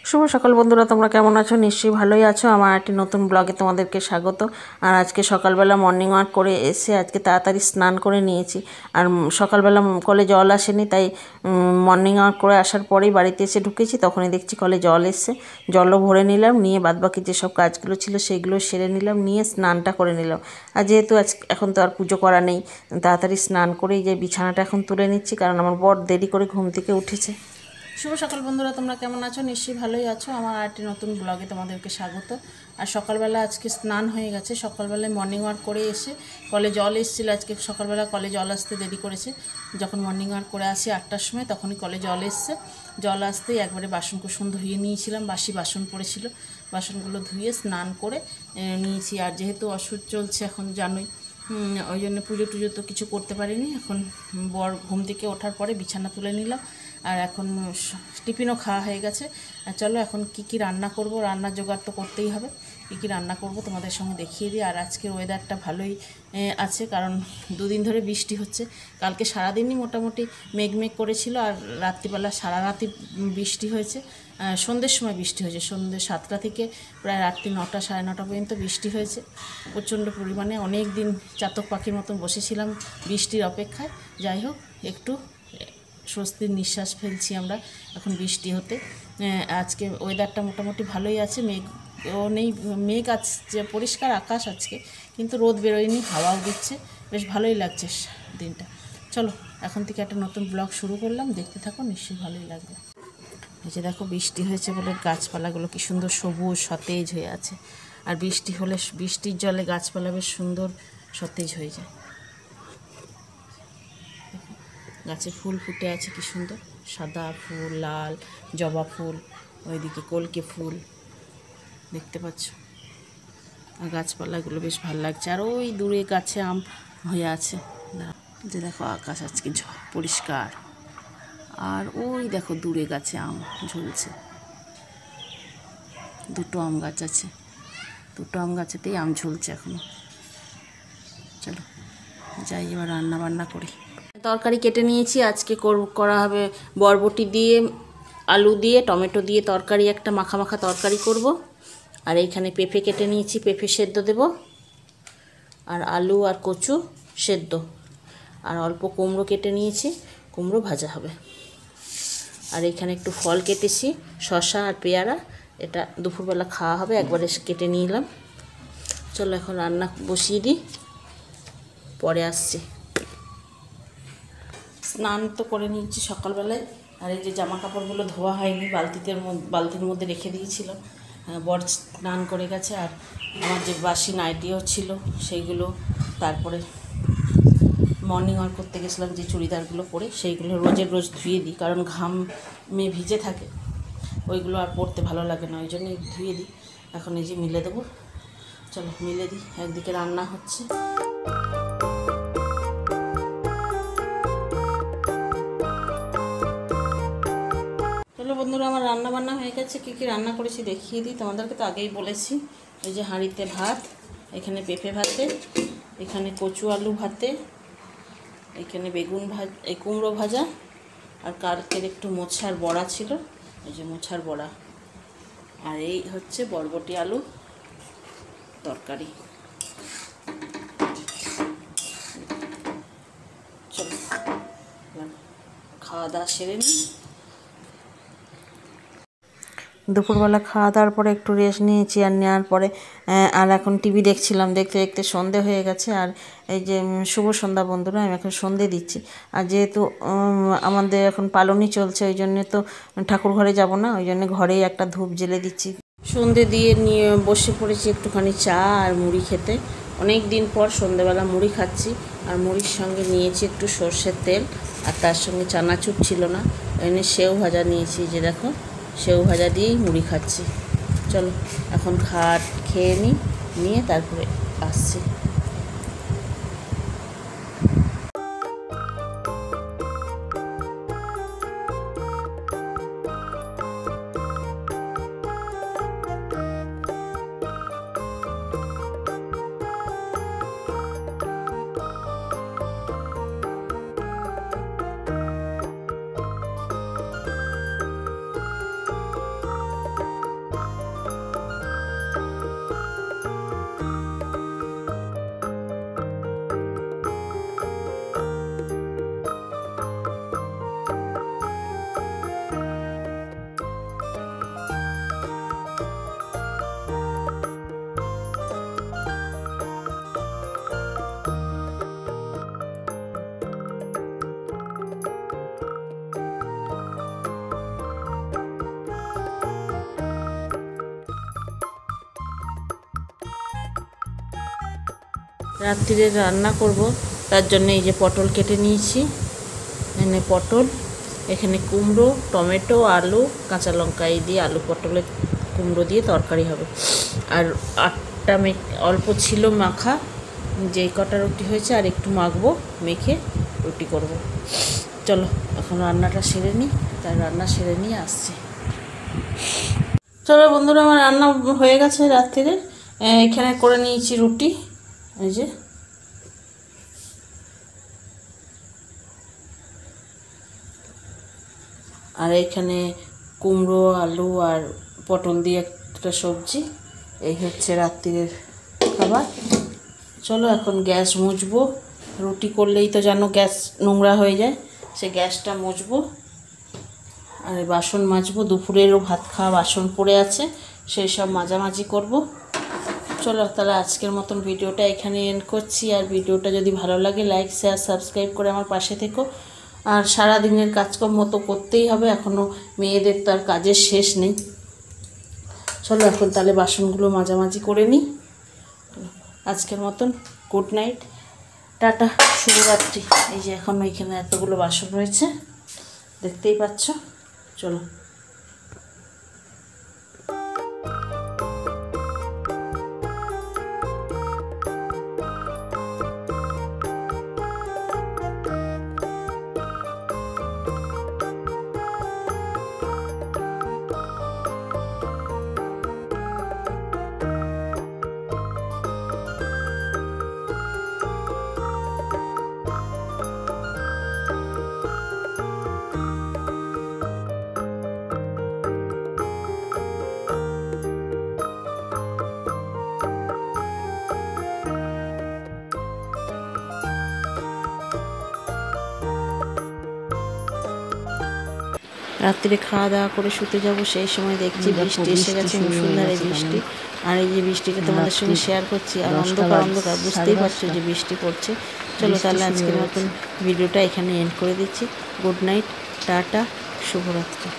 শুভ সকাল বন্ধুরা, তোমরা কেমন আছো? নিশ্চয়ই ভালোই আছো। আমার একটি নতুন ব্লগে তোমাদেরকে স্বাগত। আর আজকে সকালবেলা মর্নিং ওয়াক করে এসে আজকে তাড়াতাড়ি স্নান করে নিয়েছি। আর সকালবেলা কলে জল আসেনি, তাই মর্নিং ওয়াক করে আসার পরেই বাড়িতে এসে ঢুকেছি। তখনই দেখছি কলে জল এসছে, জলও ভরে নিলাম, নিয়ে বাদবাকি যেসব কাজগুলো ছিল সেগুলো সেরে নিলাম, নিয়ে স্নানটা করে নিলাম। আর যেহেতু এখন তো আর পুজো করা নেই, তাড়াতাড়ি স্নান করেই যে বিছানাটা এখন তুলে নিচ্ছি, কারণ আমার বর দেরি করে ঘুম থেকে উঠেছে। শুভ সকাল বন্ধুরা, তোমরা কেমন আছো? নিশ্চয়ই ভালোই আছো। আমার আরেকটি নতুন ব্লগে তোমাদেরকে স্বাগত। আর সকালবেলা আজকে স্নান হয়ে গেছে। সকালবেলায় মর্নিং ওয়াক করে এসে কলে জল এসেছিলো। আজকে সকালবেলা কলে জল আসতে দেরি করেছে। যখন মর্নিং ওয়াক করে আসি 8টার সময়, তখনই কলে জল এসছে। জল আসতেই একবারে বাসন কুসন ধুয়ে নিয়েছিলাম, বাসি বাসন পড়েছিল, বাসনগুলো ধুয়ে স্নান করে নিয়েছি। আর যেহেতু ওষুধ চলছে এখন জানোই, ওই জন্য পুজো টুজো তো কিছু করতে পারিনি। এখন বর ঘুম থেকে ওঠার পরে বিছানা তুলে নিলাম। আর এখন টিফিনও খাওয়া হয়ে গেছে। চলো এখন কি রান্না করব, রান্নার জোগাড় তো করতেই হবে। কি রান্না করব তোমাদের সঙ্গে দেখিয়ে দিই। আর আজকের ওয়েদারটা ভালোই আছে, কারণ দুদিন ধরে বৃষ্টি হচ্ছে। কালকে সারাদিনই মোটামুটি মেঘ করেছিল, আর রাত্রিবেলা সারা রাতি বৃষ্টি হয়েছে। সন্ধ্যের সময় বৃষ্টি হয়েছে, সন্ধ্যে 7টা থেকে প্রায় রাত্রি 9টা সাড়ে 9টা পর্যন্ত বৃষ্টি হয়েছে প্রচণ্ড পরিমাণে। অনেক দিন চাতক পাখির মতন বসেছিলাম বৃষ্টির অপেক্ষায়। যাই হোক, একটু স্বস্তির নিঃশ্বাস ফেলছি আমরা এখন বৃষ্টি হতে। আজকে ওয়েদারটা মোটামুটি ভালোই আছে, মেঘও নেই, মেঘ আছে, পরিষ্কার আকাশ আজকে, কিন্তু রোদ বেরোয়নি, হাওয়াও দিচ্ছে, বেশ ভালোই লাগছে দিনটা। চলো এখন থেকে একটা নতুন ব্লগ শুরু করলাম, দেখতে থাকো, নিশ্চয়ই ভালোই লাগবে। এই যে দেখো, বৃষ্টি হয়েছে বলে গাছপালাগুলো কি সুন্দর সবুজ সতেজ হয়ে আছে। আর বৃষ্টি হলে বৃষ্টির জলে গাছপালা বেশ সুন্দর সতেজ হয়ে যায়। গাছে ফুল ফুটে আছে কি সুন্দর, সাদা ফুল, লাল জবা ফুল, ওইদিকে কলকে ফুল দেখতে পাচ্ছ। আর গাছপালাগুলো বেশ ভালো লাগছে। আর ওই দূরে গাছে আম হয়ে আছে, যে দেখো আকাশ আজকে পরিষ্কার। আর ওই দেখো দূরে গাছে আম ঝুলছে, দুটো আম গাছ আছে, দুটো আম গাছেতেই আম ঝুলছে এখনো। চলো যাই এবার রান্না বান্না করি। তরকারি কেটে নিয়েছি। আজকে করা হবে বরবটি দিয়ে, আলু দিয়ে, টমেটো দিয়ে তরকারি, একটা মাখা মাখা তরকারি করব। আর এইখানে পেঁপে কেটে নিয়েছি, পেঁপে সেদ্ধ দেব। আর আলু আর কচু সেদ্ধ। আর অল্প কুমড়ো কেটে নিয়েছি, কুমড়ো ভাজা হবে। আর এইখানে একটু ফল কেটেছি, শসা আর পেয়ারা, এটা দুপুরবেলা খাওয়া হবে, একবারে কেটে নিলাম। চলো এখন রান্না বসিয়ে দিই, পরে আসছি। স্নান তো করে নিয়েছি সকালবেলায়। আর এই যে জামা কাপড়গুলো ধোয়া হয়নি, বালতির মধ্যে রেখে দিয়েছিলাম। বর স্নান করে গেছে। আর আমার যে বাসি নাইটিও ছিল সেইগুলো, তারপরে মর্নিং ওয়াক করতে গেছিলাম যে চুড়িদারগুলো পরে, সেইগুলো রোজ ধুয়ে দিই, কারণ ঘামে ভিজে থাকে, ওইগুলো আর পরতে ভালো লাগে না, ওই জন্যই ধুয়ে দিই। এখন এই যে মিলে দেবো, চলো মিলে দিই। একদিকে রান্না হচ্ছে। বন্ধুরা, আমার রান্না বান্না হয়ে গেছে। কি রান্না করেছি দেখিয়ে দিই তোমাদেরকে, তো আগেই বলেছি। এই যে হাঁড়িতে ভাত, এখানে পেঁপে ভাতে, এখানে কচু আলু ভাতে, এখানে বেগুন এই কুমড়ো ভাজা, আর কালকের একটু মোছার বড়া ছিল, এই যে মোছার বড়া। আর এই হচ্ছে বরবটি আলু তরকারি। চলো খাওয়া দাওয়া সেরে নিই। দুপুরবেলা খাওয়া দাওয়ার পরে একটু রেস্ট নিয়েছি। আর নেওয়ার পরে আর এখন টিভি দেখছিলাম, দেখতে দেখতে সন্ধে হয়ে গেছে। আর এই যে শুভ সন্ধ্যা বন্ধুরা, আমি এখন সন্ধে দিচ্ছি। আর যেহেতু আমাদের এখন পালনই চলছে, ওই জন্যে তো ঠাকুর ঘরে যাব না, ওই জন্য ঘরেই একটা ধূপ জ্বেলে দিচ্ছি। সন্ধে দিয়ে নিয়ে বসে পড়েছি একটুখানি চা আর মুড়ি খেতে। অনেক দিন পর সন্ধেবেলা মুড়ি খাচ্ছি। আর মুড়ির সঙ্গে নিয়েছি একটু সর্ষের তেল, আর তার সঙ্গে চানাচুর ছিল না, এনে সেও ভাজা নিয়েছি। যে দেখো, সেও ভাজা দিয়েই মুড়ি খাচ্ছি। চলো এখন খেয়ে নিয়ে তারপরে আসছি। রাত্রিরে রান্না করব, তার জন্য এই যে পটল কেটে নিয়েছি, এখানে পটল, এখানে কুমড়ো, টমেটো, আলু, কাঁচা লঙ্কা, এই দিয়ে আলু পটলের কুমড়ো দিয়ে তরকারি হবে। আর আটটা অল্প ছিল মাখা, যেই কটা রুটি হয়েছে আর একটু মাখবো, মেখে রুটি করব। চলো এখন রান্নাটা সেরে নিই, তাই রান্না সেরে নিয়ে আসছি। চলো বন্ধুরা, আমার রান্না হয়ে গেছে রাত্রিরে। এখানে করে নিয়েছি রুটি, এই যে আর এখানে কুমড়ো, আলু আর পটল দিয়ে একটা সবজি। এই হচ্ছে রাত্রিরের খাবার। চলো এখন গ্যাস মুছবো, রুটি করলেই তো জানো গ্যাস নোংরা হয়ে যায়, সে গ্যাসটা মুছবো আর বাসন মাজবো। দুপুরেরও ভাত খাওয়া বাসন পড়ে আছে, সেই সব মাজামাজি করব। চলো তাহলে আজকের মতন ভিডিওটা এখানে এন্ড করছি। আর ভিডিওটা যদি ভালো লাগে লাইক, শেয়ার, সাবস্ক্রাইব করে আমার পাশে থেকো। আর সারা দিনের কাজকর্ম তো করতেই হবে, এখনও মেয়েদের তো আর কাজের শেষ নেই। চলো এখন তাহলে বাসনগুলো মাজামাজি করে নিই। আজকের মতন গুড নাইট, টাটা, শুভরাত্রি। এই যে এখন এখানে এতগুলো বাসন রয়েছে, দেখতেই পাচ্ছ। চলো। রাত্রে খাওয়া দাওয়া করে শুতে যাব, সেই সময় দেখছি বৃষ্টি এসে গেছে, মুষলধারে বৃষ্টি। আর এই যে বৃষ্টিটা তোমাদের সঙ্গে শেয়ার করছি, আর অন্ধকার অন্ধকার বুঝতেই পারছো যে বৃষ্টি পড়ছে। চলো তাহলে আজকের মতন ভিডিওটা এখানে এন্ড করে দিচ্ছি। গুড নাইট, টাটা, শুভরাত্রি।